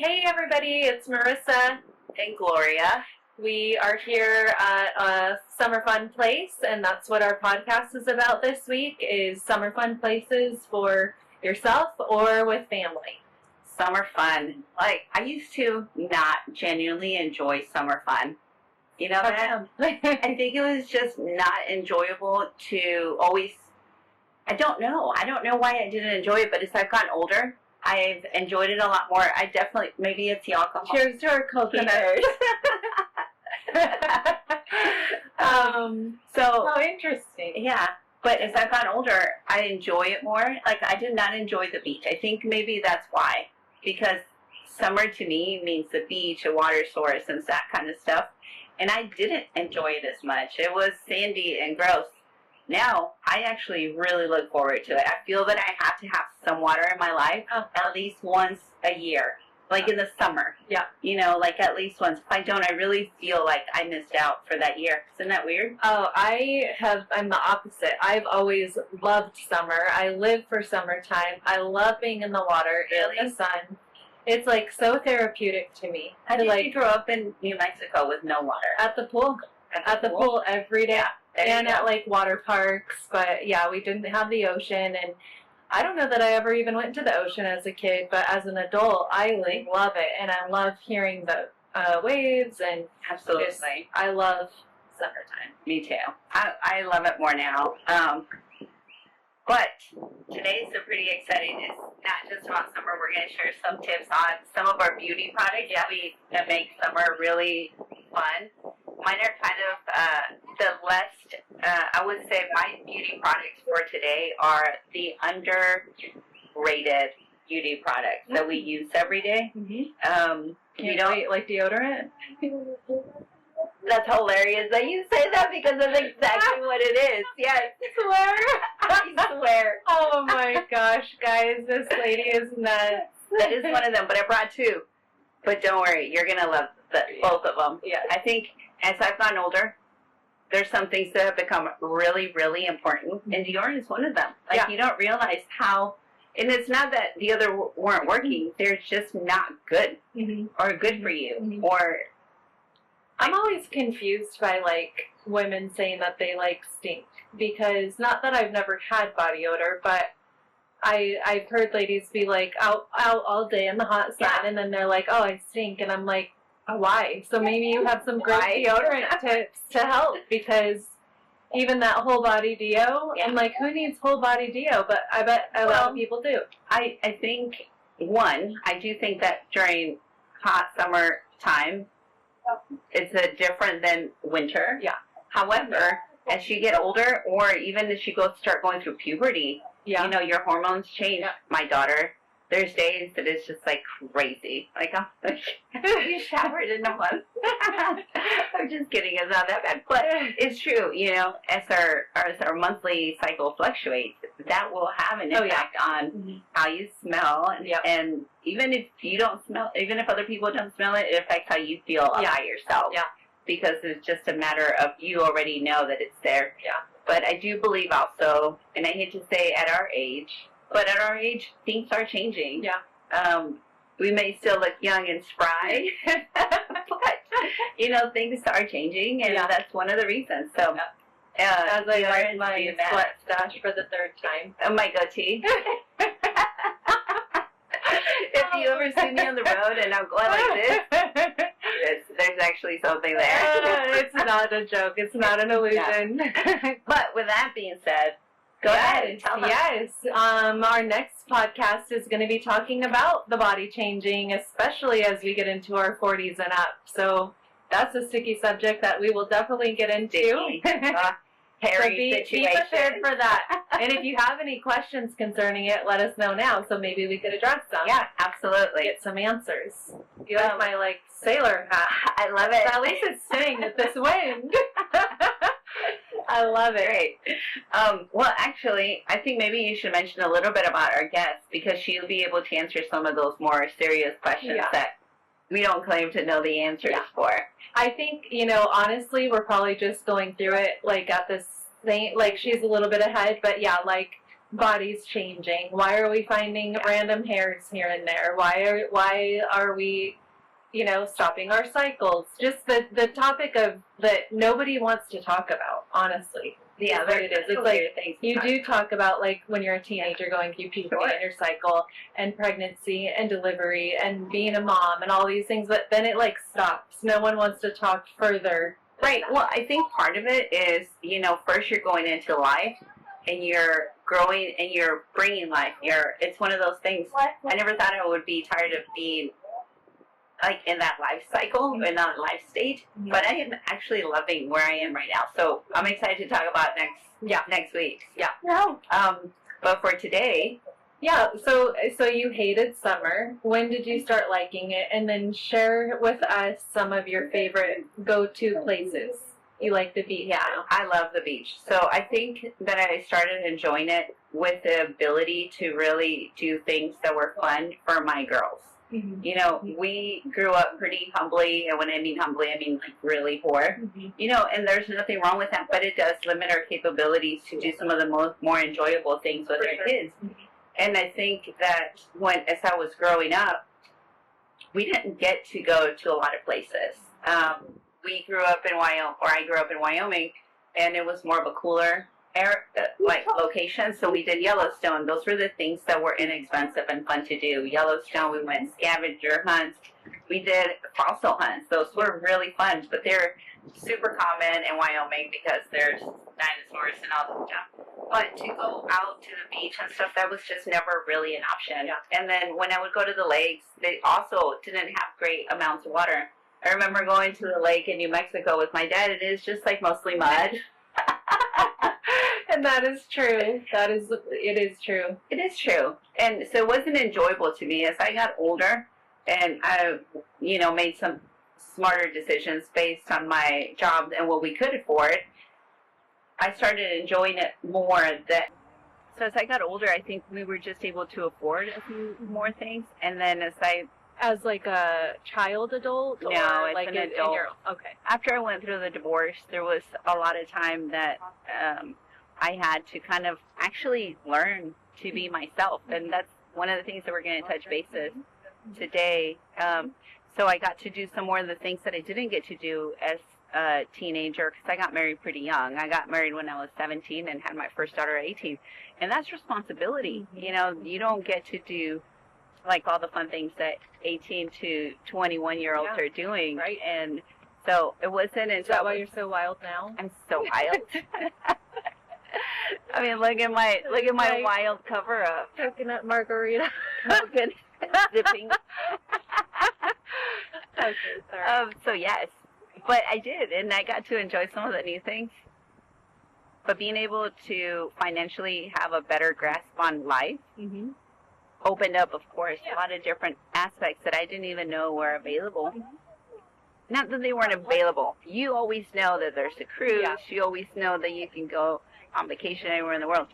Hey everybody, it's Marissa and Gloria. We are here at a summer fun place, and that's what our podcast is about this week, is summer fun places for yourself or with family. Summer fun. Like, I used to not genuinely enjoy summer fun. You know that? I think it was just not enjoyable to always, I don't know why I didn't enjoy it, but as I've gotten older, I've enjoyed it a lot more. I definitely, maybe it's the alcohol. Cheers to our coconut. Oh, interesting. Yeah, but as I've gotten older, I enjoy it more. Like, I did not enjoy the beach. I think maybe that's why. Because summer to me means the beach, a water source, and that kind of stuff. And I didn't enjoy it as much. It was sandy and gross. Now, I actually really look forward to it. I feel that I have to have some water in my life at least once a year. Like in the summer. Yeah. You know, like at least once. If I don't, I really feel like I missed out for that year. Isn't that weird? Oh, I'm the opposite. I've always loved summer. I live for summertime. I love being in the water, in the sun. It's like so therapeutic to me. How did you grow up in New Mexico with no water? At the pool. At the pool every day. Yeah, and at like water parks. But yeah, we didn't have the ocean, and I don't know that I ever even went to the ocean as a kid, but as an adult, I like love it, and I love hearing the waves, and absolutely, I love summertime. Me too. I love it more now. But today's a pretty exciting. It's not just about summer. We're going to share some tips on some of our beauty products that make summer really fun. Mine are kind of the less, I would say my beauty products for today are the underrated beauty products that we use every day. Mm-hmm. You don't like deodorant? That's hilarious that you say that because that's exactly what it is. Yes. Swear? I swear. Oh my gosh, guys, this lady is nuts. That is one of them, but I brought two. But don't worry, you're going to love both of them. Yeah. I think as I've gotten older, there's some things that have become really, really important, and deodorant is one of them. Like, you don't realize how, and it's not that the other weren't working, they're just not good or good for you, or... I'm always confused by, like, women saying that they, like, stink. Because, not that I've never had body odor, but I've heard ladies be, like, out all day in the hot sun, and then they're like, oh, I stink. And I'm like, why? So maybe you have some great deodorant tips to help, because even that whole body deo, I'm like, who needs whole body deo? But I bet a lot of people do. I think, one, I do think that during hot summer time, it's different than winter. Yeah. However, as you get older, or even as you start going through puberty, you know, your hormones change. Yeah. My daughter, there's days that it's just like crazy. Like, oh, you showered in a month. I'm just kidding. It's not that bad, but it's true. You know, as our monthly cycle fluctuates, that will have an impact on how you smell, and even if you don't smell, even if other people don't smell it, it affects how you feel about yourself. Yeah. Because it's just a matter of you already know that it's there. Yeah. But I do believe also, and I hate to say at our age, but at our age, things are changing. Yeah. We may still look young and spry, but, you know, things are changing, and that's one of the reasons. So, as I learned my sweat stash for the third time. My goatee. If you ever see me on the road and I'm going like this, there's actually something there. It's not a joke. It's not an illusion. Yeah. But with that being said, go ahead and tell them. Yes. Our next podcast is going to be talking about the body changing, especially as we get into our 40s and up. So that's a sticky subject that we will definitely get into. So be prepared for that. And if you have any questions concerning it, let us know now, so maybe we could address them. Yeah, absolutely. Get some answers. You like my, sailor hat. I love it. At least it's staying with this wind. I love it. Great. Well, actually, I think maybe you should mention a little bit about our guest, because she'll be able to answer some of those more serious questions that we don't claim to know the answers for. I think, honestly, we're probably just going through it, at this thing, she's a little bit ahead, but bodies changing? Why are we finding random hairs here and there? Why are we, stopping our cycles? Just the topic of that nobody wants to talk about, honestly. Yeah, what it is. It's like you do talk about like when you're a teenager going through puberty and your cycle and pregnancy and delivery and being a mom and all these things, but then it like stops. No one wants to talk further. Right. Well, I think part of it is, first you're going into life and you're growing and you're bringing life. It's one of those things. I never thought I would be tired of being like in that life cycle, in that life stage, but I am actually loving where I am right now. So I'm excited to talk about next week. Yeah. No. But for today. Yeah, so you hated summer. When did you start liking it? And then share with us some of your favorite go-to places. You like the beach? Yeah, I love the beach. So I think that I started enjoying it with the ability to really do things that were fun for my girls. Mm-hmm. We grew up pretty humbly, and when I mean humbly, I mean like really poor. Mm-hmm. And there's nothing wrong with that, but it does limit our capabilities to do some of the more enjoyable things with our kids. Mm-hmm. And I think that as I was growing up, we didn't get to go to a lot of places. We grew up in Wyoming, or I grew up in Wyoming, and it was more of a cooler location. So we did Yellowstone. Those were the things that were inexpensive and fun to do. Yellowstone, we went scavenger hunts. We did fossil hunts. Those were really fun, but they're super common in Wyoming because there's dinosaurs and all this stuff. But to go out to the beach and stuff, that was just never really an option. Yeah. And then when I would go to the lakes, they also didn't have great amounts of water. I remember going to the lake in New Mexico with my dad. It is just like mostly mud. And that is true. It is true. It is true. And so it wasn't enjoyable to me. As I got older and I, made some smarter decisions based on my job and what we could afford, I started enjoying it more. So as I got older, I think we were just able to afford a few more things. And then as like a child adult? No, or as like an adult. Okay. After I went through the divorce, there was a lot of time that I had to kind of actually learn to be myself. And that's one of the things that we're going to touch bases today. So I got to do some more of the things that I didn't get to do as a teenager because I got married pretty young. I got married when I was 17 and had my first daughter at 18. And that's responsibility. You don't get to do like all the fun things that 18 to 21-year-olds are doing. Right. And so it wasn't until... Is that why you're so wild now? I'm so wild. I mean, look at my wild cover up. Coconut margarita. Coconut zipping. Okay, sorry. So yes, but I did, and I got to enjoy some of the new things. But being able to financially have a better grasp on life opened up, of course, a lot of different aspects that I didn't even know were available. Not that they weren't available. You always know that there's a cruise. Yeah. You always know that you can go on vacation anywhere in the world.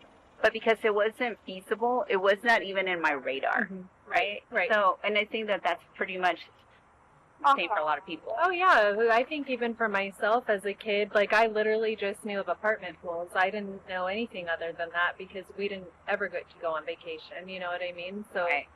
But because it wasn't feasible, it was not even in my radar, right? Right. So, and I think that that's pretty much the same for a lot of people. Oh, yeah. I think even for myself as a kid, like, I literally just knew of apartment pools. I didn't know anything other than that because we didn't ever get to go on vacation. You know what I mean? So right.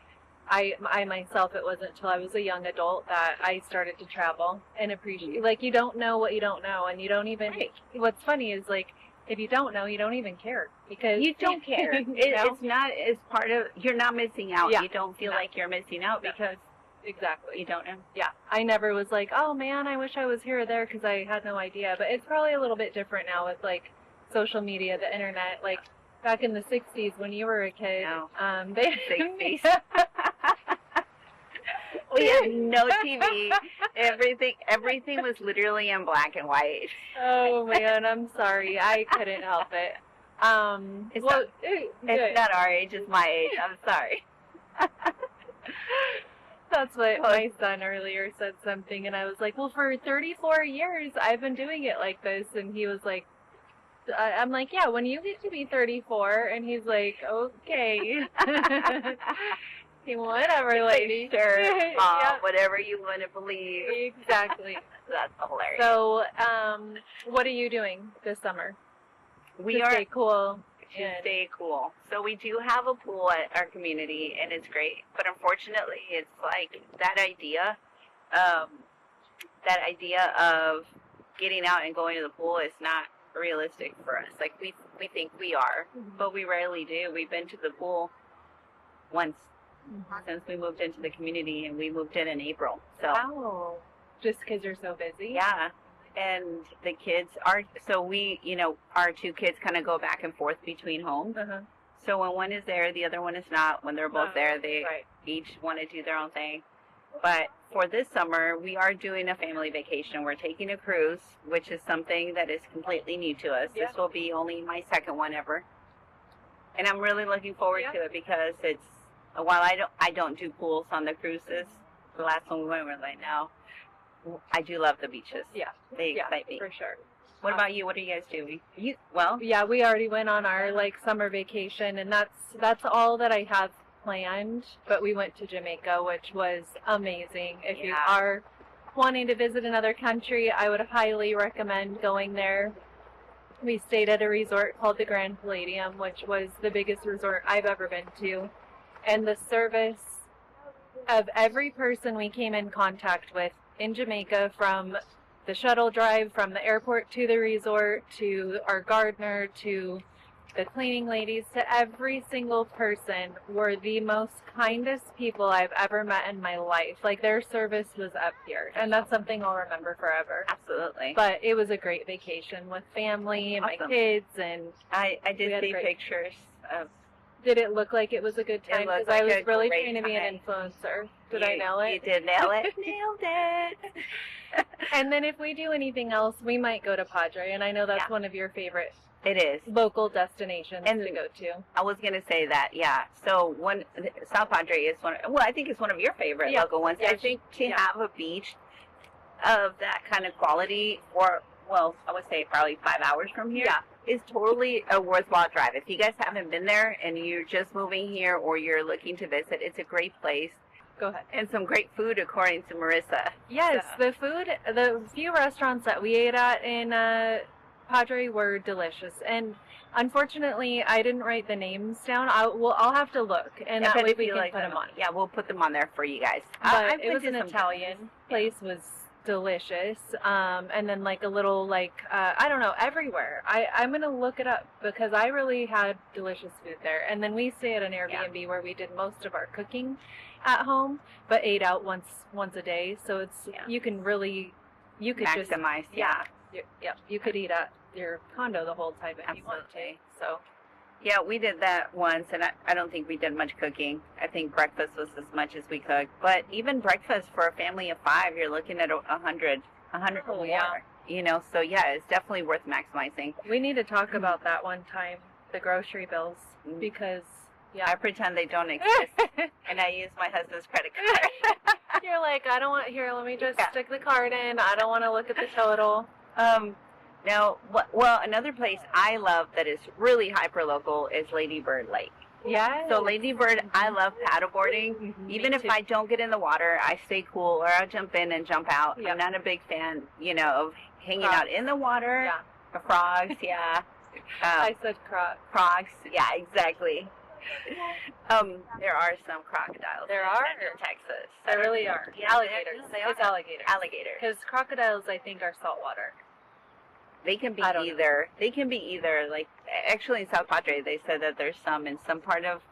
I myself, it wasn't until I was a young adult that I started to travel and appreciate. Like, you don't know what you don't know, and you don't even... Right. What's funny is, like, if you don't know, you don't even care. Because you don't care. It's not as part of... You're not missing out. Yeah. You don't feel like you're missing out because... Exactly. You don't know? Yeah. I never was like, oh, man, I wish I was here or there because I had no idea. But it's probably a little bit different now with, like, social media, the internet. Like, back in the 60s when you were a kid. No. 60s. We had no TV. Everything was literally in black and white. Oh, man, I'm sorry. I couldn't help it. It's not our age, it's my age. I'm sorry. That's what my son earlier said something, and I was like, well, for 34 years, I've been doing it like this, and he was like, I'm like, yeah, when you get to be 34, and he's like, okay. Whatever, lady. Sure, Mom, yeah. Whatever you want to believe. Exactly. That's hilarious. So, what are you doing this summer? We are stay cool. to stay cool. So we do have a pool at our community, and it's great. But unfortunately, it's like that idea of getting out and going to the pool is not realistic for us. Like we think we are, but we rarely do. We've been to the pool once since we moved into the community, and we moved in April. So wow, just because you're so busy. Yeah. And the kids are, so we, our two kids kind of go back and forth between homes. So when one is there, the other one is not. When they're both there, they each want to do their own thing. But for this summer, we are doing a family vacation. We're taking a cruise, which is something that is completely new to us. This will be only my second one ever. And I'm really looking forward to it because it's, while I don't do pools on the cruises, the last one we went, we were like, no. I do love the beaches. Yeah. They excite me. For sure. What about you? What are you guys doing? Yeah, we already went on our summer vacation, and that's all that I have planned. But we went to Jamaica, which was amazing. If you are wanting to visit another country, I would highly recommend going there. We stayed at a resort called the Grand Palladium, which was the biggest resort I've ever been to. And the service of every person we came in contact with in Jamaica, from the shuttle drive from the airport to the resort, to our gardener, to the cleaning ladies, to every single person, were the most kindest people I've ever met in my life. Like, their service was up here, and that's something I'll remember forever. Absolutely. But it was a great vacation with family and my kids, and I did see pictures of. Did it look like it was a good time? Because I was really trying to be an influencer. Did I nail it? You did nail it. Nailed it. And then if we do anything else, we might go to Padre, and I know that's one of your favorite. It is. Local destinations to go to. I was going to say that, yeah. So South Padre is I think it's one of your favorite local ones. I think to have a beach of that kind of quality, I would say probably 5 hours from here. Yeah. Is totally a worthwhile drive. If you guys haven't been there and you're just moving here or you're looking to visit, it's a great place. Go ahead. And some great food, according to Marisa. Yes, the few restaurants that we ate at in Padre were delicious. And unfortunately, I didn't write the names down. I'll have to look, and that way we can put them on. Yeah, we'll put them on there for you guys. But it was an Italian place. Was delicious. And then a little I don't know, everywhere. I'm gonna look it up because I really had delicious food there. And then we stay at an Airbnb where we did most of our cooking at home, but ate out once a day. So it's you could maximize. You could eat at your condo the whole time if you want to. So yeah, we did that once, and I don't think we did much cooking. I think breakfast was as much as we cooked. But even breakfast for a family of 5, you're looking at 100 or more. Yeah. So yeah, it's definitely worth maximizing. We need to talk about that one time, the grocery bills, because I pretend they don't exist, and I use my husband's credit card. You're like, I don't want, let me just stick the card in. I don't want to look at the total. Now, another place I love that is really hyper-local is Lady Bird Lake. Yeah. So Lady Bird, I love paddleboarding. Even if I don't get in the water, I stay cool, or I'll jump in and jump out. Yep. I'm not a big fan, of hanging out in the water. Yeah. Frogs, yeah. I said Crocs, yeah, exactly. There are some crocodiles. There are in Texas. There really are. Alligators. It's alligators. Alligators. Because crocodiles, I think, are saltwater. They can be either. They can be either. Actually, in South Padre, they said that there's some in some part of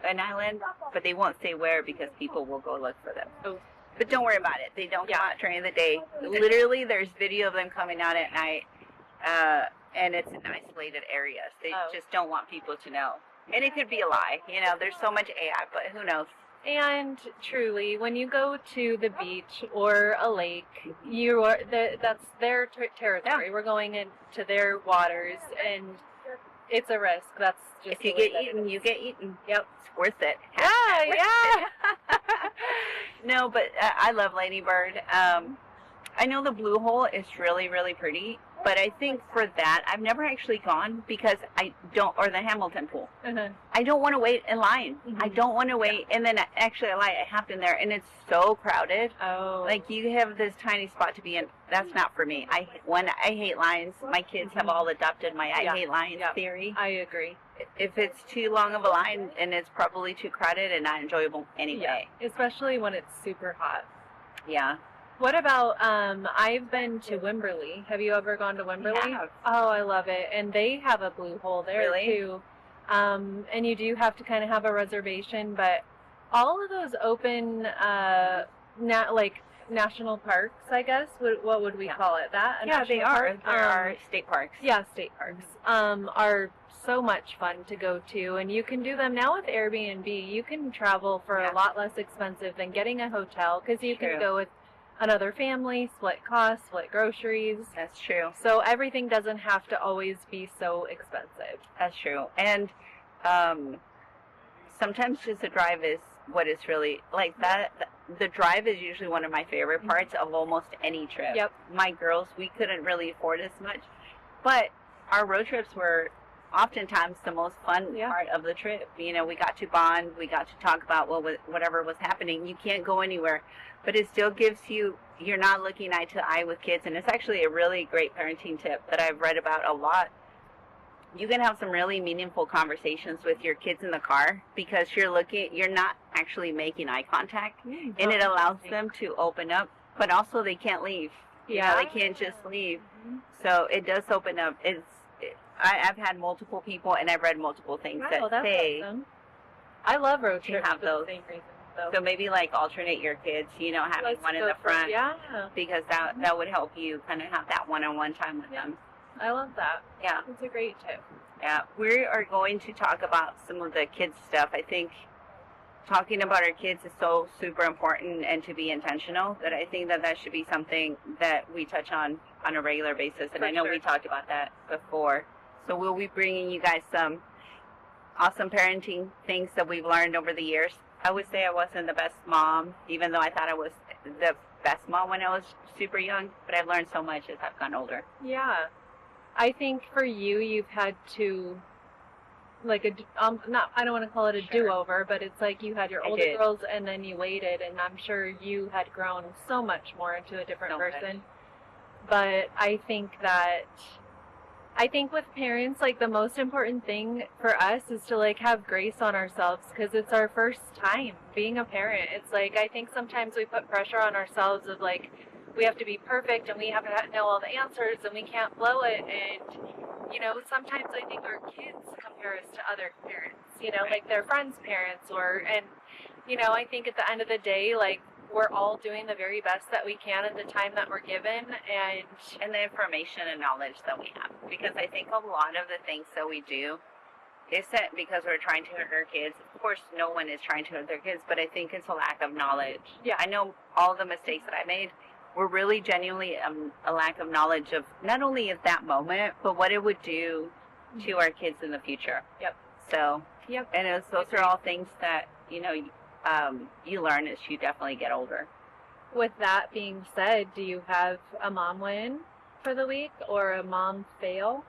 an island, but they won't say where because people will go look for them. Oh. But don't worry about it. They don't come out during the day. Literally, there's video of them coming out at night, and it's in isolated areas. They just don't want people to know. And it could be a lie. There's so much AI, but who knows? And truly, when you go to the beach or a lake, that's their territory. Yeah. We're going into their waters, and it's a risk. That's just if you get eaten, you get eaten. Yep, it's worth it. Yeah. No, but I love Lady Bird. I know the Blue Hole is really, really pretty. But I think for that, I've never actually gone because I don't, or the Hamilton pool. I don't want to wait in line. I don't want to wait. And then actually, I have been there, and it's so crowded. Oh. Like, you have this tiny spot to be in. That's not for me. I hate lines. My kids have all adopted my I hate lines theory. I agree. If it's too long of a line, and it's probably too crowded and not enjoyable anyway. Yeah. Especially when it's super hot. Yeah. What about, I've been to Wimberley. Have you ever gone to Wimberley? Yeah. Oh, I love it. And they have a blue hole there, too. And you do have to kind of have a reservation, but all of those open, national parks, I guess, what would we call it? That? They are. Park? There are state parks. Yeah, state parks. Are so much fun to go to, and you can do them now with Airbnb. You can travel for a lot less expensive than getting a hotel, because you can go with another family, split costs, split groceries. That's true. So everything doesn't have to always be so expensive. That's true. And sometimes just the drive is what is really, like that, the drive is usually one of my favorite parts of almost any trip. Yep. My girls, we couldn't really afford as much, but our road trips were oftentimes the most fun part of the trip. You know, we got to bond, we got to talk about whatever was happening. You can't go anywhere, but it still gives you, you're not looking eye to eye with kids. And it's actually a really great parenting tip that I've read about a lot. You can have some really meaningful conversations with your kids in the car because you're not actually making eye contact, and it allows them to open up, but also they can't leave. You know, they can't just leave. So it does open up. I've had multiple people, and I've read multiple things that say, awesome. I love road trips have for those. the same reason. So maybe like alternate your kids, you know, having one in the front. Because that would help you kind of have that one-on-one time with them. I love that. Yeah. It's a great tip. Yeah. We are going to talk about some of the kids stuff. I think talking about our kids is so super important, and to be intentional, that I think that should be something that we touch on a regular basis. And I know we talked about that before. So we'll be bringing you guys some awesome parenting things that we've learned over the years. I would say I wasn't the best mom, even though I thought I was the best mom when I was super young, but I've learned so much as I've gotten older. Yeah. I think for you, you've had to, like, I don't want to call it a do-over, but it's like you had your older girls and then you waited, and I'm sure you had grown so much more into a different person. But I think with parents, like, the most important thing for us is to, like, have grace on ourselves, because it's our first time being a parent. It's like, I think sometimes we put pressure on ourselves of, like, we have to be perfect and we have to know all the answers and we can't blow it. And, you know, sometimes I think our kids compare us to other parents, you know, like their friends' parents, and, you know, I think at the end of the day, like, we're all doing the very best that we can at the time that we're given, and the information and knowledge that we have. Because I think a lot of the things that we do isn't because we're trying to hurt our kids. Of course, no one is trying to hurt their kids, but I think it's a lack of knowledge. Yeah. I know all the mistakes that I made were really genuinely a lack of knowledge of not only at that moment, but what it would do to our kids in the future. Yep. So, and those are all things that, you know, you learn as you definitely get older. With that being said, do you have a mom win for the week or a mom fail?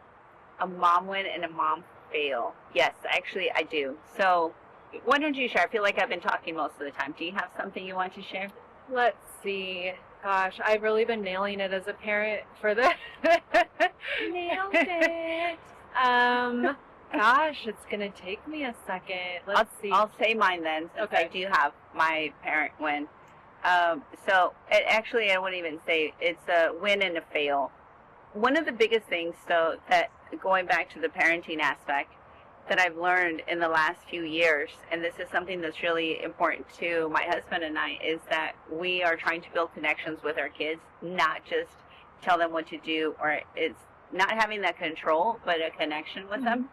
A mom win and a mom fail. Yes, actually I do. So why don't you share? I feel like I've been talking most of the time. Do you have something you want to share? Let's see. Gosh, I've really been nailing it as a parent for the... Nailed it. Gosh, it's going to take me a second. Let's see. I'll say mine then, since I do have my parent win. So, actually, I wouldn't even say it's a win and a fail. One of the biggest things, though, that going back to the parenting aspect, that I've learned in the last few years, and this is something that's really important to my husband and I, is that we are trying to build connections with our kids, not just tell them what to do, or it's not having that control, but a connection with them.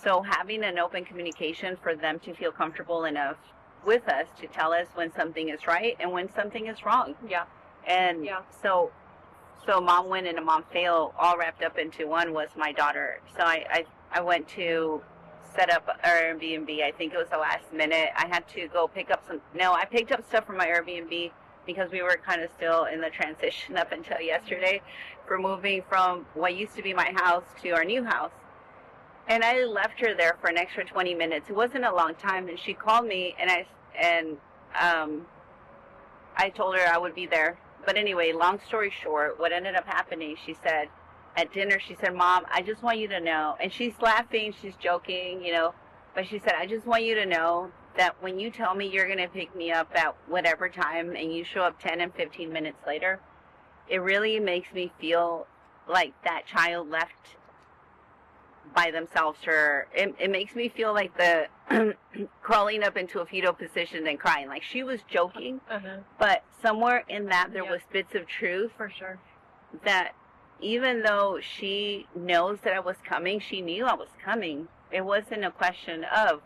So having an open communication for them to feel comfortable enough with us to tell us when something is right and when something is wrong. Yeah. And so mom win and a mom fail all wrapped up into one was my daughter. So I went to set up Airbnb. I think it was the last minute. I had to go pick up I picked up stuff from my Airbnb because we were kind of still in the transition up until yesterday for moving from what used to be my house to our new house. And I left her there for an extra 20 minutes. It wasn't a long time, and she called me, and I told her I would be there. But anyway, long story short, what ended up happening, she said, at dinner, she said, Mom, I just want you to know, and she's laughing, she's joking, you know, but she said, I just want you to know that when you tell me you're going to pick me up at whatever time and you show up 10 and 15 minutes later, it really makes me feel like that child left by themselves, or it makes me feel like the crawling up into a fetal position and crying. Like, she was joking, but somewhere in that there was bits of truth. For sure. That even though she knows that I was coming, she knew I was coming. It wasn't a question of,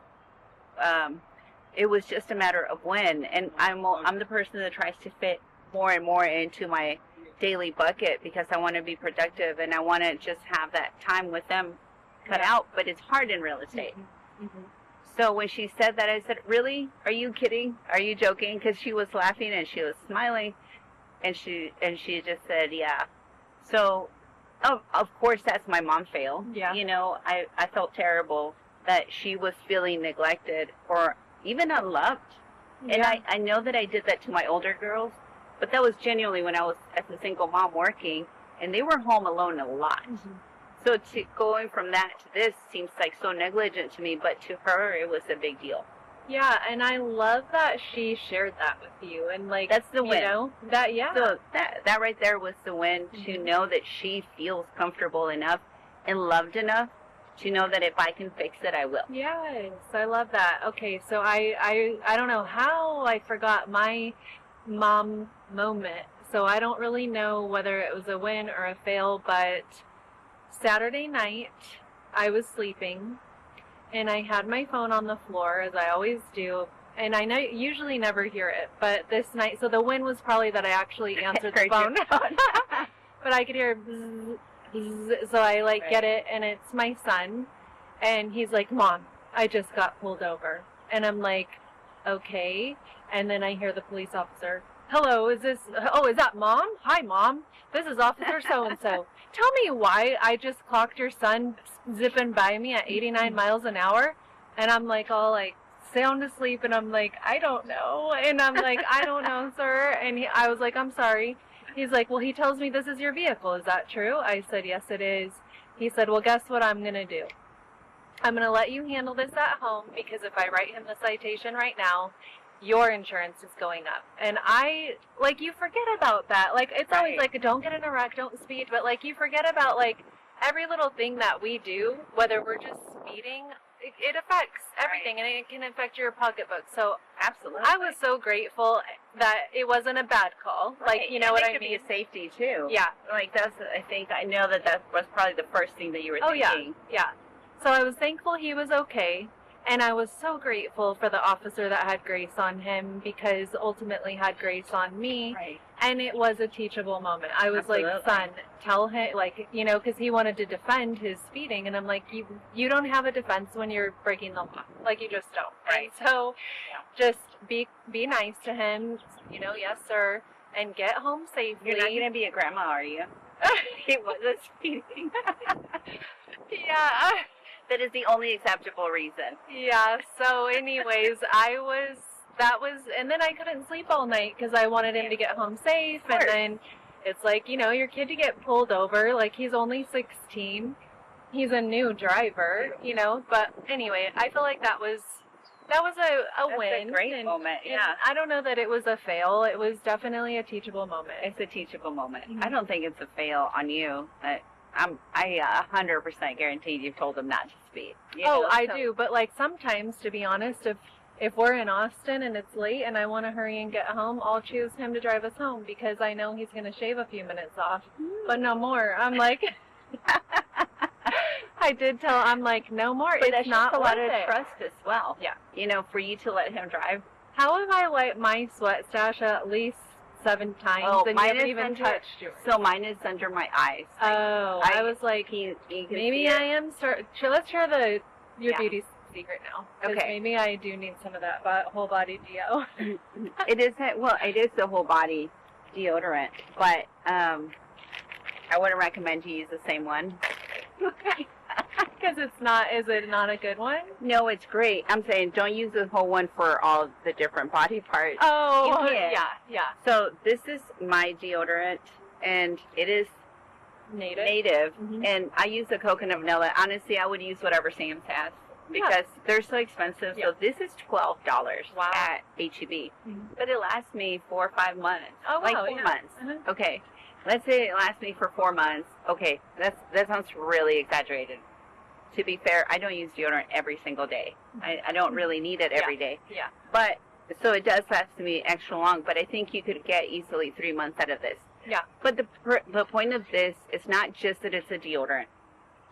it was just a matter of when. And I'm the person that tries to fit more and more into my daily bucket because I want to be productive and I want to just have that time with them cut out. But it's hard in real estate. So when she said that, I said, really? Are you kidding? Are you joking? Because she was laughing and she was smiling. And she just said, yeah. So, of course, that's my mom fail. Yeah. You know, I felt terrible that she was feeling neglected or even unloved. And I know that I did that to my older girls, but that was genuinely when I was as a single mom working, and they were home alone a lot. So going from that to this seems like so negligent to me, but to her, it was a big deal. Yeah, and I love that she shared that with you, and like that's the win. You know, that So that right there was the win, to know that she feels comfortable enough and loved enough to know that if I can fix it, I will. Yes, I love that. Okay, so I don't know how I forgot my mom moment. So I don't really know whether it was a win or a fail, but Saturday night I was sleeping. And I had my phone on the floor, as I always do. And I know usually never hear it, but this night, so the win was probably that I actually answered the phone. But I could hear bzz, bzz, so I get it, and it's my son. And he's like, Mom, I just got pulled over. And I'm like, okay. And then I hear the police officer, hello, is that Mom? Hi, Mom. This is Officer so-and-so. Tell me why I just clocked your son zipping by me at 89 miles an hour. And I'm like, all like sound asleep. And I'm like, I don't know. And I'm like, I don't know, sir. And I was like, I'm sorry. He's like, well, he tells me this is your vehicle. Is that true? I said, yes, it is. He said, well, guess what I'm going to do? I'm going to let you handle this at home, because if I write him the citation right now, your insurance is going up. And you forget about that. Like, it's always like, don't get in a wreck, don't speed, but like, you forget about like every little thing that we do, whether we're just speeding, it affects everything, and it can affect your pocketbook. So absolutely, I was so grateful that it wasn't a bad call. Like, you know what I mean? It could be a safety too. Yeah. Like I know that was probably the first thing that you were thinking. Yeah. So I was thankful he was okay. And I was so grateful for the officer that had grace on him, because ultimately had grace on me. Right. And it was a teachable moment. I was like, son, tell him, like, you know, because he wanted to defend his speeding. And I'm like, you don't have a defense when you're breaking the law. Like, you just don't. Right. So just be nice to him, you know, yes, sir, and get home safely. You're not going to be a grandma, are you? He wasn't speeding. Yeah. That is the only acceptable reason. Yeah, so anyways, and then I couldn't sleep all night because I wanted him to get home safe, and then it's like, you know, your kid to get pulled over, like, he's only 16, he's a new driver, you know, but anyway, I feel like that was a win. That's a great moment, yeah. I don't know that it was a fail, it was definitely a teachable moment. It's a teachable moment. I don't think it's a fail on you. I 100% guarantee you've told him not to speed. I do, but like sometimes, to be honest, if we're in Austin and it's late and I want to hurry and get home, I'll choose him to drive us home because I know he's going to shave a few minutes off, but no more. I'm like, I did tell, I'm like, no more. But it's not a lot worth of it. trust as well. Yeah. You know, for you to let him drive. How have I wiped my sweat stash at least 7 times and you haven't even touched yours? So mine is under my eyes. I was like, maybe I am. Let's share your beauty secret now. 'Cause Okay. maybe I do need some of that whole body deo. It isn't, well, it is the whole body deodorant, but I wouldn't recommend you use the same one. Okay. Because it's not, is it not a good one? No, it's great. I'm saying don't use the whole one for all the different body parts. Oh, You can. yeah. So this is my deodorant, and it is native. And I use the coconut vanilla. Honestly, I would use whatever Sam's has because they're so expensive. Yeah. So this is $12 Wow. at H-E-B. But it lasts me 4 or 5 months. Oh, wow. Like 4 months. Okay. Let's say it lasts me for 4 months. Okay, that sounds really exaggerated. To be fair, I don't use deodorant every single day. I don't really need it every day. Yeah. But, so it does last me extra long, but I think you could get easily 3 months out of this. Yeah. But the point of this is not just that it's a deodorant.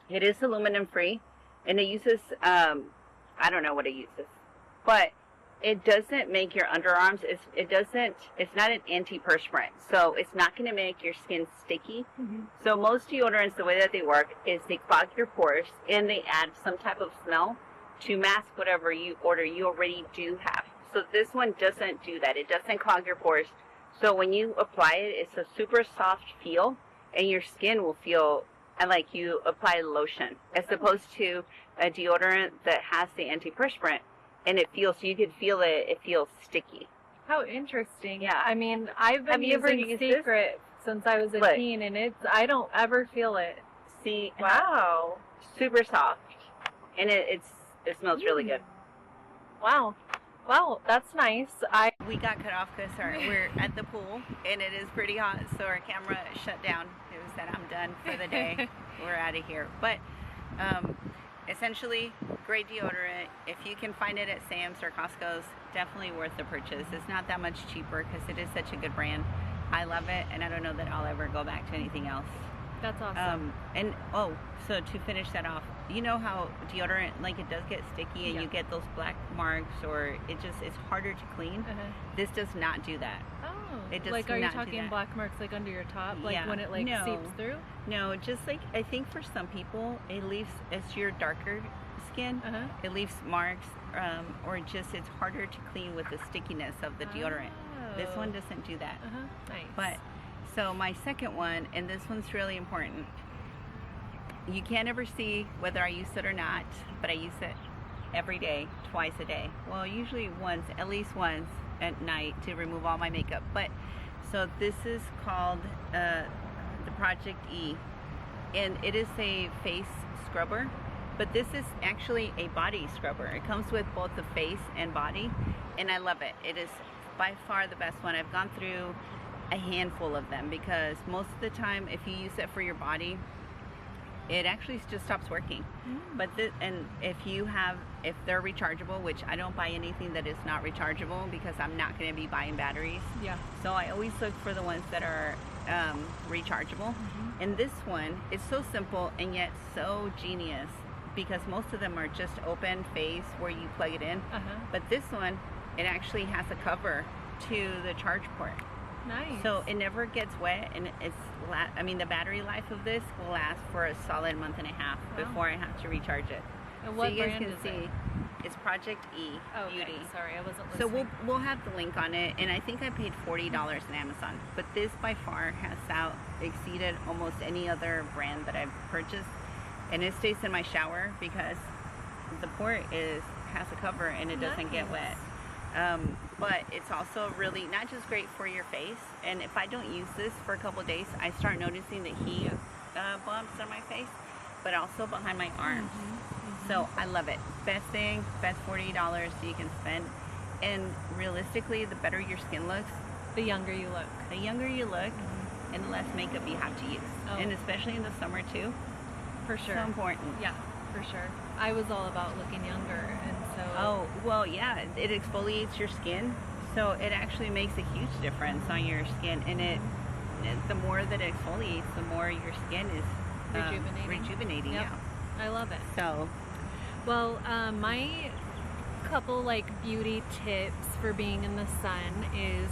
It is aluminum free, and it uses, I don't know what it uses, but it doesn't make your underarms, it's not an antiperspirant, so it's not going to make your skin sticky. So most deodorants, the way that they work is they clog your pores, and they add some type of smell to mask whatever you already do have. So this one doesn't do that. It doesn't clog your pores. So when you apply it, it's a super soft feel, and your skin will feel like you apply lotion, as opposed to a deodorant that has the antiperspirant. And you could feel it feels sticky. How interesting. Yeah. I mean, I've been using Secret since I was a teen, and I don't ever feel it. See? Wow. Super soft. And it smells really good. Wow. Well, that's nice. We got cut off because we're at the pool, and it is pretty hot, so our camera shut down. It was that I'm done for the day. We're out of here. But essentially, great deodorant. If you can find it at Sam's or Costco's, definitely worth the purchase. It's not that much cheaper because it is such a good brand. I love it, and I don't know that I'll ever go back to anything else. That's awesome. So to finish that off, you know how deodorant, like, it does get sticky and you get those black marks, or it's harder to clean. This does not do that. Oh, it does like, are you not do talking that. black marks like under your top, like when it seeps through? No, just like, I think for some people it leaves, it's your darker skin, it leaves marks, or just it's harder to clean with the stickiness of the deodorant. This one doesn't do that. Nice. But so my second one, and this one's really important. You can't ever see whether I use it or not, but I use it every day, twice a day. Well, usually once, at least once at night to remove all my makeup. But so this is called the Project E, and it is a face scrubber, but this is actually a body scrubber. It comes with both the face and body, and I love it. It is by far the best one. I've gone through a handful of them because most of the time, if you use it for your body, it actually just stops working. But if they're rechargeable, which I don't buy anything that is not rechargeable because I'm not going to be buying batteries. Yeah. So I always look for the ones that are rechargeable. And this one is so simple and yet so genius because most of them are just open face where you plug it in. But this one, it actually has a cover to the charge port. Nice. So it never gets wet, and the battery life of this will last for a solid month and a half before I have to recharge it. And what so you guys brand can is see, it? It's Project E Beauty. Okay. Sorry, I wasn't So listening. we'll have the link on it, and I think I paid $40 on Amazon. But this by far has exceeded almost any other brand that I've purchased, and it stays in my shower because the port has a cover and it doesn't get wet. But it's also really not just great for your face, and if I don't use this for a couple of days, I start noticing the heat bumps on my face, but also behind my arms. So I love it. Best thing, best $40 you can spend, and realistically, the better your skin looks, the younger you look. The younger you look, and the less makeup you have to use, and especially in the summer too. For sure. So important. Yeah, for sure. I was all about looking younger, and so. Oh, well, yeah, it exfoliates your skin, so it actually makes a huge difference on your skin, and the more that it exfoliates, the more your skin is rejuvenating. Yep. Yeah. I love it. So, well, my couple beauty tips for being in the sun is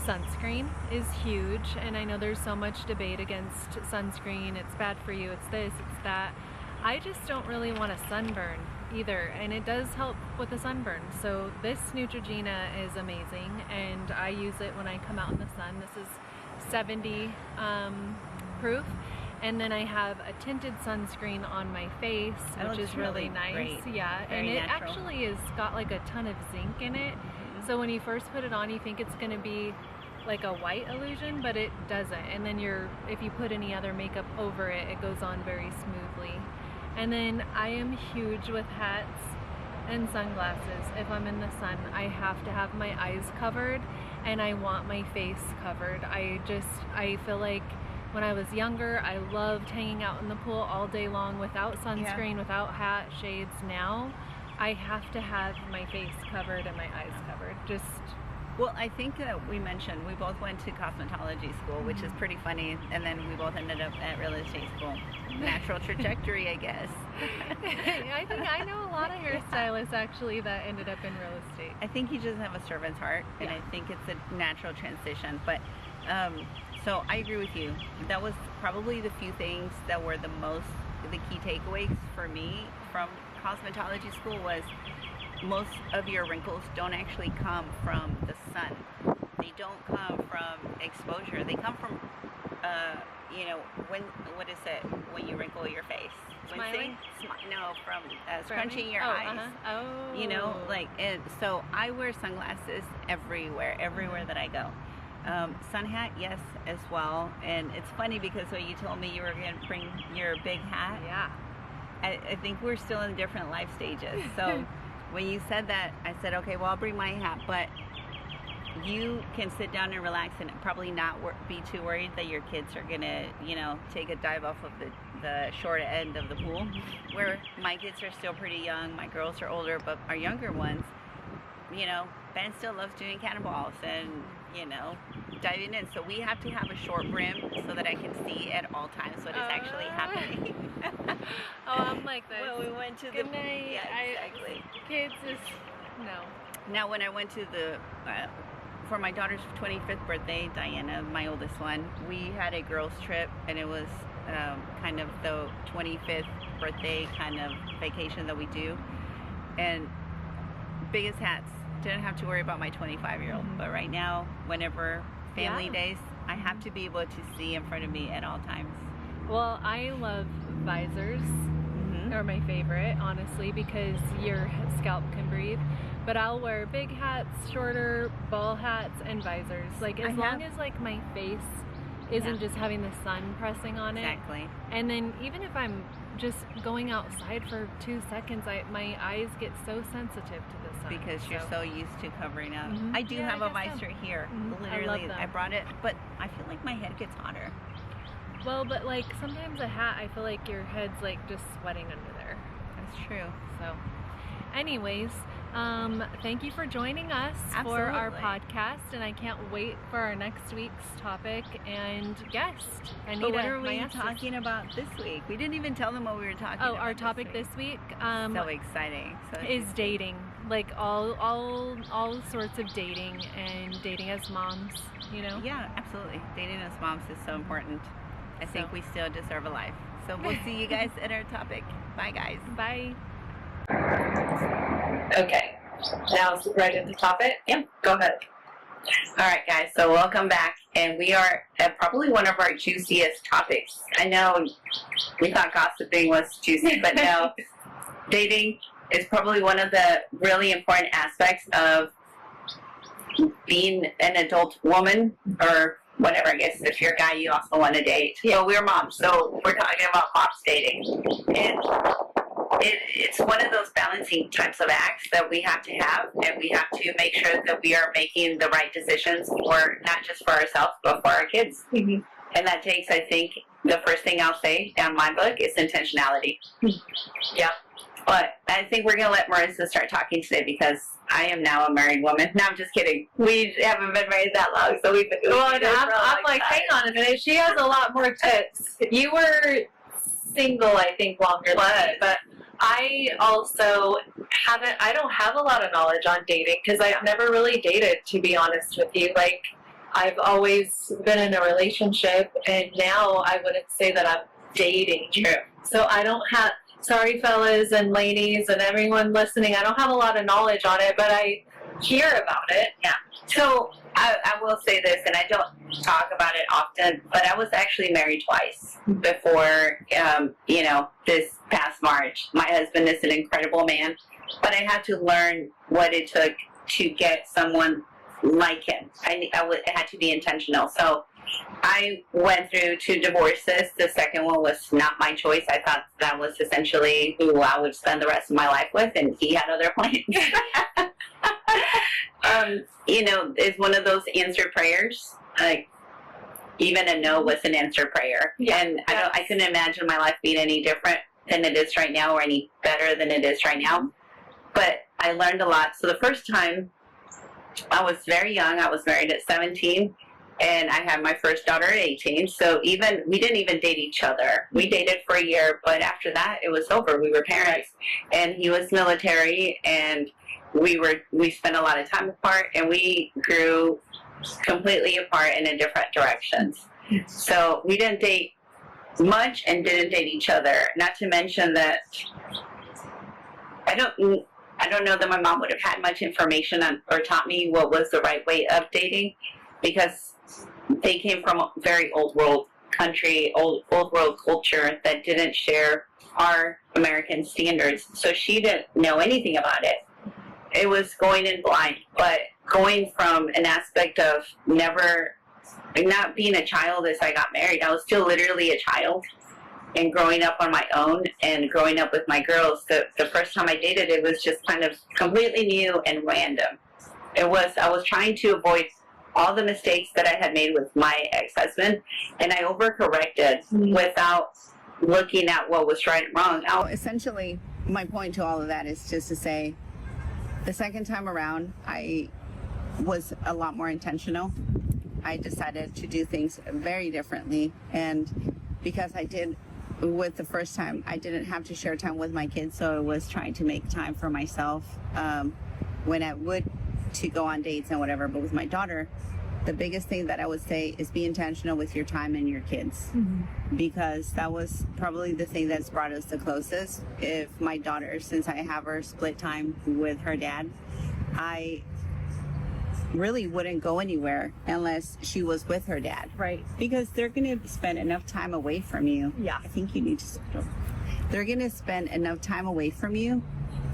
sunscreen is huge, and I know there's so much debate against sunscreen. It's bad for you, it's this, it's that. I just don't really want a sunburn. either, and it does help with the sunburn. So this Neutrogena is amazing, and I use it when I come out in the sun. This is 70 proof, and then I have a tinted sunscreen on my face, which is really nice. Great. Yeah, Very and it natural. actually has got like a ton of zinc in it. So when you first put it on, you think it's going to be like a white illusion, but it doesn't. And then if you put any other makeup over it, it goes on very smoothly. And then I am huge with hats and sunglasses. If I'm in the sun, I have to have my eyes covered, and I want my face covered. I feel like when I was younger, I loved hanging out in the pool all day long without sunscreen, without hat, shades. Now I have to have my face covered and my eyes covered. Well, I think that we mentioned we both went to cosmetology school, which is pretty funny, and then we both ended up at real estate school. Natural trajectory, I guess. I think I know a lot of hairstylists actually that ended up in real estate. I think you just have a servant's heart, and I think it's a natural transition. But so I agree with you. That was probably the few things that were the key takeaways for me from cosmetology school was most of your wrinkles don't actually come from the sun. They don't come from exposure. They come from, when you wrinkle your face? Smiling? No, from scrunching your eyes. Oh. You know, and so I wear sunglasses everywhere that I go. Sun hat, yes, as well. And it's funny because when you told me you were going to bring your big hat, I think we're still in different life stages. So when you said that, I said, okay, well, I'll bring my hat, but you can sit down and relax and probably not be too worried that your kids are going to, take a dive off of the short end of the pool, where my kids are still pretty young. My girls are older, but our younger ones, Ben still loves doing cannonballs and, diving in. So we have to have a short brim so that I can see at all times what is actually happening. I'm like this. Well, we went to Good night. Yeah, exactly. Kids is no. Now, when I went to for my daughter's 25th birthday, Diana, my oldest one, we had a girls' trip, and it was kind of the 25th birthday kind of vacation that we do. And biggest hats. Didn't have to worry about my 25-year-old. But right now, whenever family days, I have to be able to see in front of me at all times. Well, I love visors. Are my favorite, honestly, because your scalp can breathe. But I'll wear big hats, shorter ball hats, and visors. As long as my face isn't just having the sun pressing on it. Exactly. And then even if I'm just going outside for 2 seconds, my eyes get so sensitive to the sun. Because you're so used to covering up. I do have a visor here. Literally, I brought it, but I feel like my head gets hotter. Well, but sometimes a hat, I feel like your head's just sweating under there. That's true. So, anyways, thank you for joining us for our podcast, and I can't wait for our next week's topic and guest. But what are we talking about this week? We didn't even tell them what we were talking about. Oh, our topic this week so exciting. Is dating, all sorts of dating and dating as moms. Yeah, absolutely. Dating as moms is so important. I think we still deserve a life. So we'll see you guys at our topic. Bye, guys. Bye. Okay, now right at the topic. Yep, go ahead. All right, guys, so welcome back. And we are at probably one of our juiciest topics. I know we thought gossiping was juicy, but no. Dating is probably one of the really important aspects of being an adult woman, or whatever. I guess if you're a guy, you also want to date. Yeah, we're moms, so we're talking about moms dating. And it's one of those balancing types of acts that we have to have, and we have to make sure that we are making the right decisions for not just for ourselves, but for our kids. And that takes, I think, the first thing I'll say in my book is intentionality. Yeah. But I think we're going to let Marisa start talking today because I am now a married woman. No, I'm just kidding. We haven't been married that long, so we've been I'm like, hang on a minute. She has a lot more tips. You were single, I think, longer than me, but I also I don't have a lot of knowledge on dating because I've never really dated, to be honest with you. I've always been in a relationship, and now I wouldn't say that I'm dating. True. So I don't have, sorry fellas and ladies and everyone listening, I don't have a lot of knowledge on it, but I hear about it. Yeah. So I will say this, and I don't talk about it often, but I was actually married twice before, this past March. My husband is an incredible man, but I had to learn what it took to get someone like him. It had to be intentional. So I went through 2 divorces. The second one was not my choice. I thought that was essentially who I would spend the rest of my life with, and he had other plans. It's one of those answered prayers. Like, even a no was an answered prayer. Yeah, and yes. I couldn't imagine my life being any different than it is right now, or any better than it is right now. But I learned a lot. So the first time, I was very young. I was married at 17. And I had my first daughter at 18. So we didn't even date each other. We dated for a year, but after that, it was over. We were parents, and he was military, and we spent a lot of time apart, and we grew completely apart in different directions. So we didn't date much and didn't date each other. Not to mention that I don't know that my mom would have had much information on or taught me what was the right way of dating, because they came from a very old world country, old world culture that didn't share our American standards. So she didn't know anything about it. It was going in blind, but going from an aspect of not being a child as I got married. I was still literally a child, and growing up on my own and growing up with my girls. The first time I dated, it was just kind of completely new and random. I was trying to avoid all the mistakes that I had made with my ex-husband, and I overcorrected without looking at what was right and wrong. Now, essentially, my point to all of that is just to say, the second time around, I was a lot more intentional. I decided to do things very differently, and because I did with the first time, I didn't have to share time with my kids, so I was trying to make time for myself when I would to go on dates and whatever. But with my daughter, the biggest thing that I would say is be intentional with your time and your kids, because that was probably the thing that's brought us the closest. If my daughter, since I have her split time with her dad, I really wouldn't go anywhere unless she was with her dad. Right. Because they're going to spend enough time away from you. Yeah. I think you need to they're going to spend enough time away from you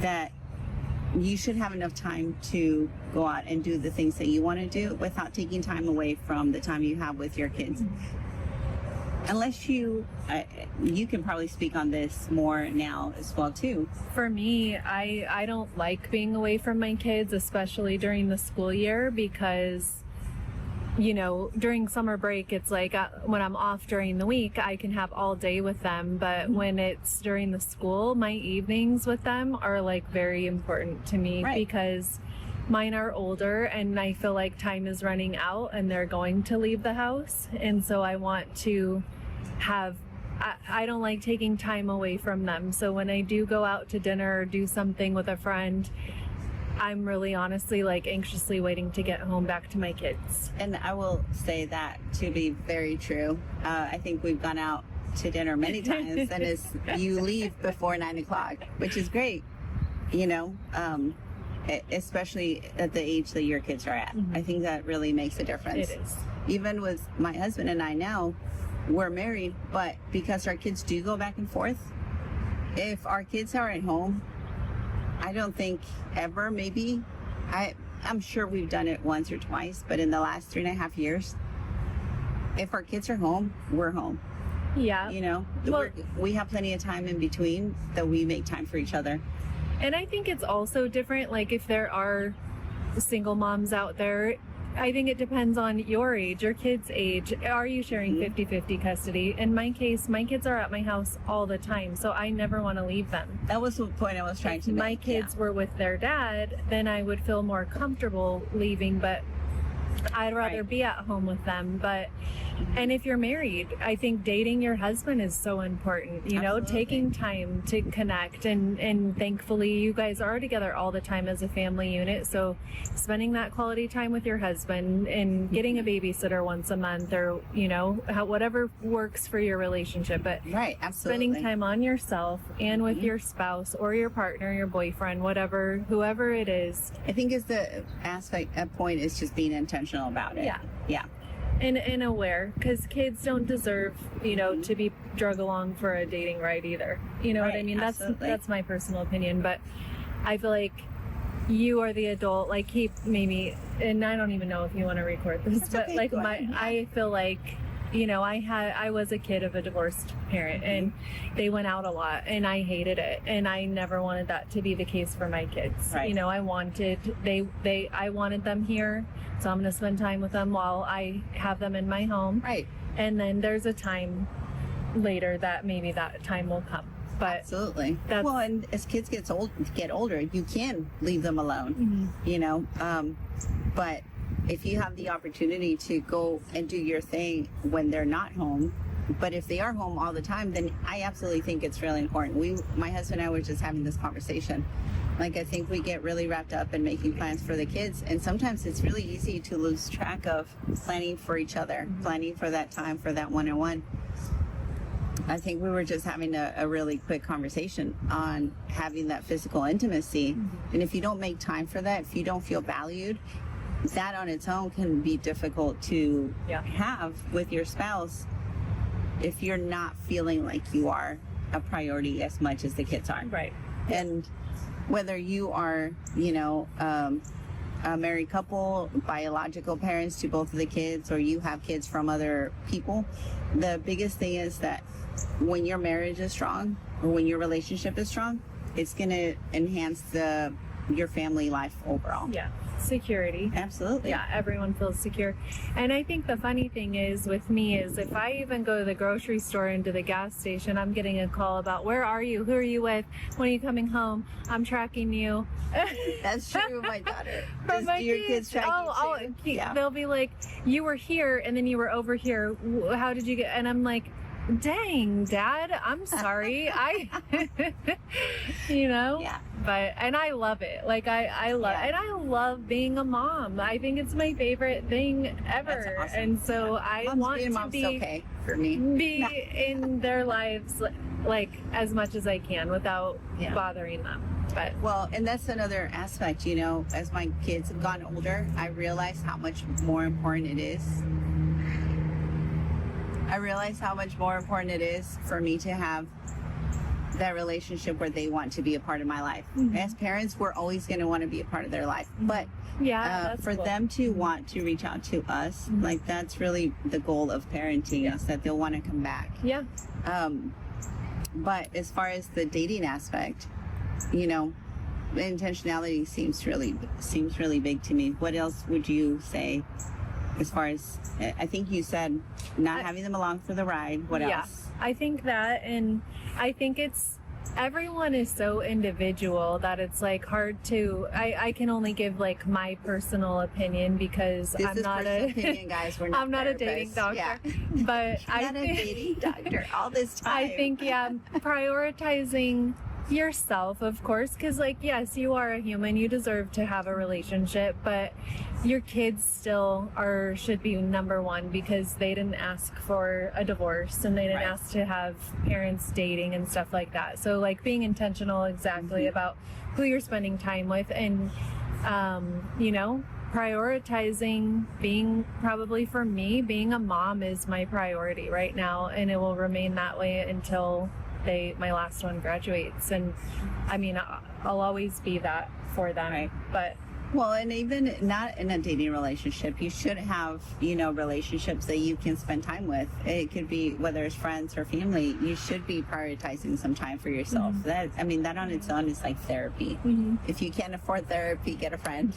that you should have enough time to go out and do the things that you want to do without taking time away from the time you have with your kids. Unless you can probably speak on this more now as well too. For me, I don't like being away from my kids, especially during the school year, because during summer break, it's like when I'm off during the week, I can have all day with them. But when it's during the school, my evenings with them are like very important to me, right? Because mine are older and I feel like time is running out and they're going to leave the house. And so I want to I don't like taking time away from them. So when I do go out to dinner or do something with a friend, I'm really honestly like anxiously waiting to get home back to my kids. And I will say that to be very true. I think we've gone out to dinner many times and you leave before 9 o'clock, which is great, especially at the age that your kids are at. I think that really makes a difference. It is. Even with my husband and I now, we're married, but because our kids do go back and forth, if our kids are at home, I don't think ever, maybe, I'm sure we've done it once or twice, but in the last 3.5 years, if our kids are home, we're home. Yeah. We have plenty of time in between that we make time for each other. And I think it's also different, like if there are single moms out there, I think it depends on your age, your kid's age. Are you sharing 50-50 custody? In my case, my kids are at my house all the time, so I never want to leave them. That was the point I was trying to make. If my kids were with their dad, then I would feel more comfortable leaving, but I'd rather be at home with them. But, and if you're married, I think dating your husband is so important, you know, taking time to connect. And thankfully, you guys are together all the time as a family unit. So spending that quality time with your husband and getting a babysitter once a month, or, you know, whatever works for your relationship. But spending time on yourself and with your spouse or your partner, your boyfriend, whoever it is. I think is the point is just being intentional about it. Yeah. And aware, because kids don't deserve, you know, to be drug along for a dating ride either. You know what I mean? That's my personal opinion. But I feel like you are the adult, like maybe, and I don't even know if you want to record this, but like I feel like, you know, I was a kid of a divorced parent, and they went out a lot, and I hated it, and I never wanted that to be the case for my kids. You know, I wanted them here, so I'm going to spend time with them while I have them in my home. And then there's a time later that maybe that time will come. But well, and as kids get older, you can leave them alone. You know, but if you have the opportunity to go and do your thing when they're not home, but if they are home all the time, then I absolutely think it's really important. My husband and I were just having this conversation. Like, I think we get really wrapped up in making plans for the kids, and sometimes it's really easy to lose track of planning for each other, planning for that time, for that one-on-one. I think we were just having a really quick conversation on having that physical intimacy. And if you don't make time for that, if you don't feel valued, that on its own can be difficult to have with your spouse if you're not feeling like you are a priority as much as the kids are. And whether you are, you know, a married couple, biological parents to both of the kids, or you have kids from other people, the biggest thing is that when your marriage is strong, or when your relationship is strong, it's going to enhance your family life overall. Security. Absolutely. Everyone feels secure. And I think the funny thing is with me is if I even go to the grocery store and to the gas station, I'm getting a call about, where are you? Who are you with? When are you coming home? I'm tracking you. That's true with my daughter. Do your kids track you too? They'll be like, you were here and then you were over here. How did you get? And I'm like, dang, Dad, I'm sorry. You know? But, and I love it. Like, I love being a mom. I think it's my favorite thing ever. Awesome. And so I want to be okay for me. In their lives, like, as much as I can without bothering them. But and that's another aspect, you know, as my kids have gotten older, I realize how much more important it is. I realize how much more important it is for me to have that relationship where they want to be a part of my life. As parents, we're always going to want to be a part of their life. But for them to want to reach out to us, like, that's really the goal of parenting, is that they'll want to come back. But as far as the dating aspect, you know, intentionality seems really big to me. What else would you say? As far as, I think you said not having them along for the ride. What else? I think that, and I think everyone is so individual that it's like hard to, I can only give like my personal opinion because I'm not a opinion, guys. We're not I'm not a dating doctor, but I'm not a dating doctor all this time. I think, prioritizing yourself, of course, because, like, yes, you are a human, you deserve to have a relationship, but your kids still should be number one, because they didn't ask for a divorce and they didn't ask to have parents dating and stuff like that. So, like, being intentional exactly about who you're spending time with, and you know, prioritizing probably for me, being a mom is my priority right now, and it will remain that way until my last one graduates. And I mean, I'll always be that for them. But and even not in a dating relationship, you should have, you know, relationships that you can spend time with. It could be whether it's friends or family. You should be prioritizing some time for yourself. That on its own is like therapy. If you can't afford therapy, get a friend.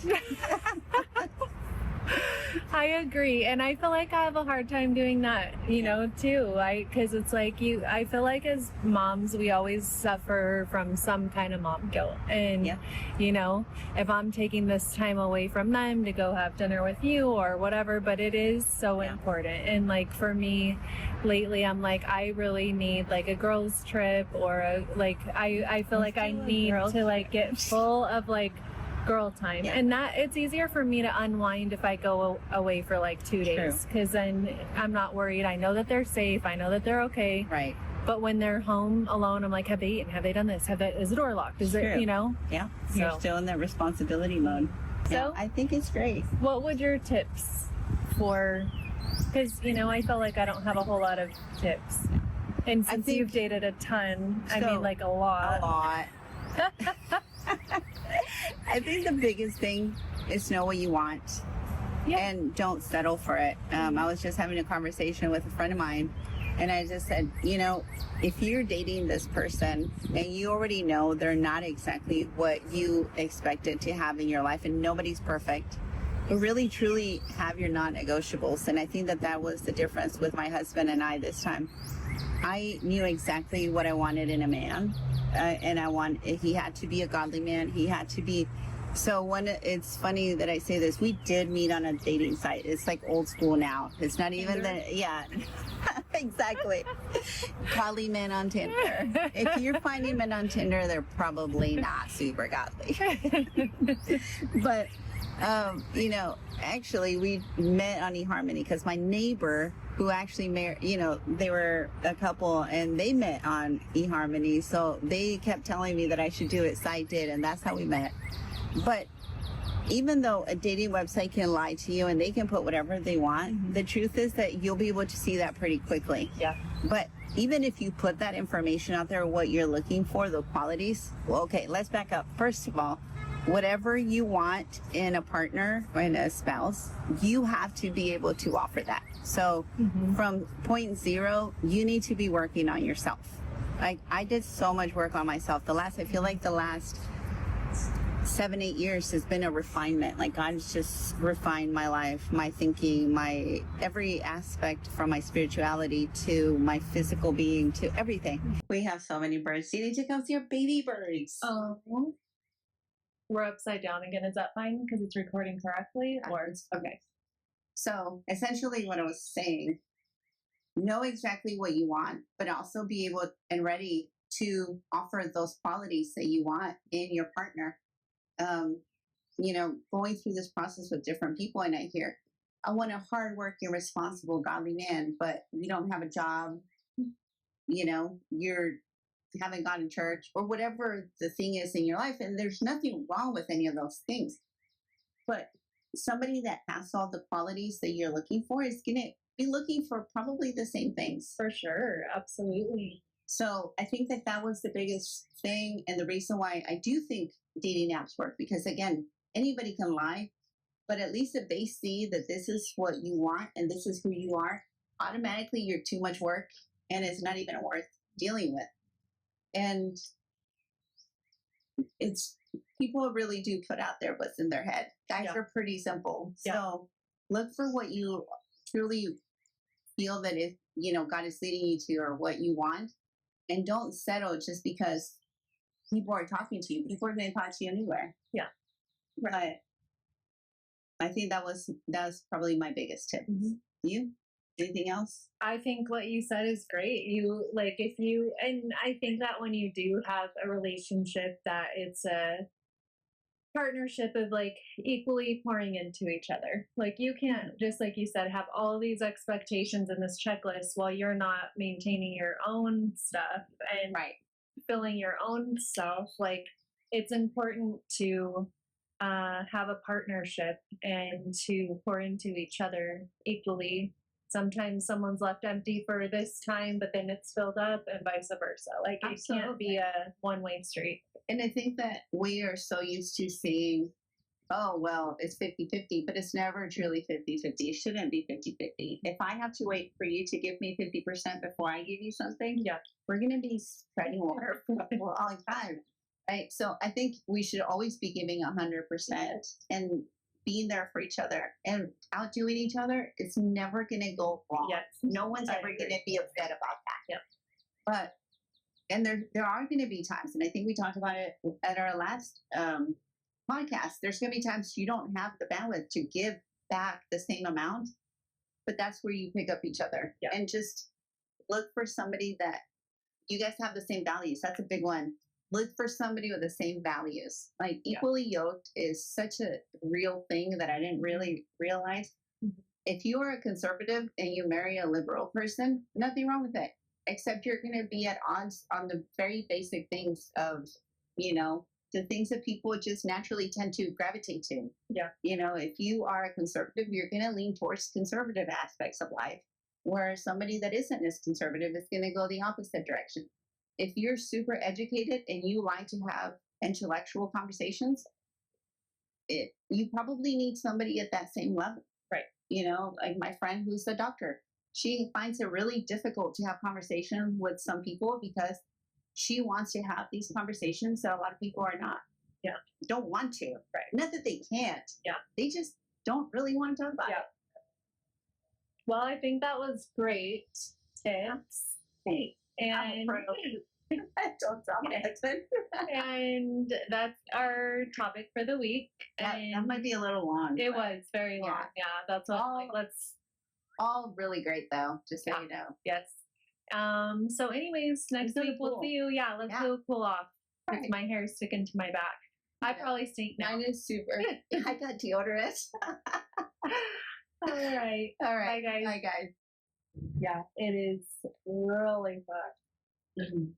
I agree, and I feel like I have a hard time doing that, you know, too. Because it's like I feel like as moms, we always suffer from some kind of mom guilt, and you know, if I'm taking this time away from them to go have dinner with you or whatever, but it is so important. And like for me, lately, I'm like, I really need like a girls' trip or I feel like I need to like get full of like girl time, and that it's easier for me to unwind if I go away for like 2 days, because then I'm not worried. I know that they're safe, I know that they're okay, Right. but when they're home alone, I'm like, have they eaten, have they done this, is the door locked, is it, you know? You're still in that responsibility mode. So I think it's great. what would your tips for, because you know, I feel like I don't have a whole lot of tips, and since you've dated a ton, I mean like a lot. I think the biggest thing is know what you want and don't settle for it. I was just having a conversation with a friend of mine, and I just said, you know, if you're dating this person and you already know they're not exactly what you expected to have in your life, and nobody's perfect, but really truly have your non-negotiables. And I think that was the difference with my husband and I this time. I knew exactly what I wanted in a man. And he had to be a godly man. He had to be. So it's funny that I say this. We did meet on a dating site. It's like old school now. It's not even exactly. Godly men on Tinder. If you're finding men on Tinder, they're probably not super godly. But, you know, actually we met on eHarmony because my neighbor who actually married, you know, they were a couple and they met on eHarmony. So they kept telling me that I should do it. So I did. And that's how we met. But even though a dating website can lie to you and they can put whatever they want, the truth is that you'll be able to see that pretty quickly. Yeah. But even if you put that information out there, what you're looking for, the qualities, well, okay, let's back up. First of all, whatever you want in a partner or in a spouse, you have to be able to offer that. So from point zero, you need to be working on yourself. Like I did so much work on myself. I feel like the last 7-8 years has been a refinement. Like God's just refined my life, my thinking, my every aspect, from my spirituality to my physical being to everything. We have so many birds. You need to come see our baby birds. We're upside down again. Is that fine? Because it's recording correctly? Or okay. So essentially what I was saying, know exactly what you want, but also be able and ready to offer those qualities that you want in your partner. You know, going through this process with different people, and I hear, I want a hardworking, responsible, godly man, but you don't have a job, you know, you haven't gone to church or whatever the thing is in your life. And there's nothing wrong with any of those things. But somebody that has all the qualities that you're looking for is going to be looking for probably the same things. For sure. Absolutely. So I think that was the biggest thing. And the reason why I do think dating apps work, because again, anybody can lie, but at least if they see that this is what you want and this is who you are, automatically you're too much work and it's not even worth dealing with. And people really do put out there what's in their head. Guys are pretty simple. So look for what you truly feel that if, you know, God is leading you to, or what you want, and don't settle just because people are talking to you. People are going to talk to you anywhere. Yeah. Right. I think that was probably my biggest tip. You? Anything else? I think what you said is great. And I think that when you do have a relationship, that it's a partnership of like equally pouring into each other. Like you can't, just like you said, have all these expectations in this checklist while you're not maintaining your own stuff and filling your own stuff. Like it's important to have a partnership and to pour into each other equally. Sometimes someone's left empty for this time, but then it's filled up, and vice versa. Like it can't be a one-way street. And I think that we are so used to seeing, oh, well, it's 50-50, but it's never truly 50-50. It shouldn't be 50-50. If I have to wait for you to give me 50% before I give you something, we're going to be spreading water for a long time. Right? So I think we should always be giving 100%. And being there for each other and outdoing each other, it's never going to go wrong. Yes. No one's I ever agree. going to be upset about that. Yep. But, and there are going to be times, and I think we talked about it at our last podcast, there's going to be times you don't have the bandwidth to give back the same amount, but that's where you pick up each other. Yeah. And just look for somebody that you guys have the same values. That's a big one. Look for somebody with the same values. Like equally yoked is such a real thing that I didn't really realize. Mm-hmm. If you are a conservative and you marry a liberal person, nothing wrong with it, except you're going to be at odds on the very basic things of, you know, the things that people just naturally tend to gravitate to. Yeah. You know, if you are a conservative, you're going to lean towards conservative aspects of life, where somebody that isn't as conservative is going to go the opposite direction. If you're super educated and you like to have intellectual conversations, you probably need somebody at that same level. Right. You know, like my friend who's a doctor, she finds it really difficult to have conversations with some people because she wants to have these conversations that a lot of people are not. Yeah. Don't want to. Right. Not that they can't. Yeah. They just don't really want to talk about it. Well, I think that was great tips. Hey, And don't tell my husband. and that's our topic for the week. That And might be a little long. it but was very long. Yeah, that's what. All- Let's. all really great though, just so Yeah. you know. Yes. So, anyways, next go to week we'll pool. see you. Yeah, let's Yeah. go cool off. 'Cause Right. my hair is sticking to my back. I Yeah. probably stink now. Mine is super. I got deodorant. All right. All right. Bye, guys. Bye, guys. Yeah, it is really fun.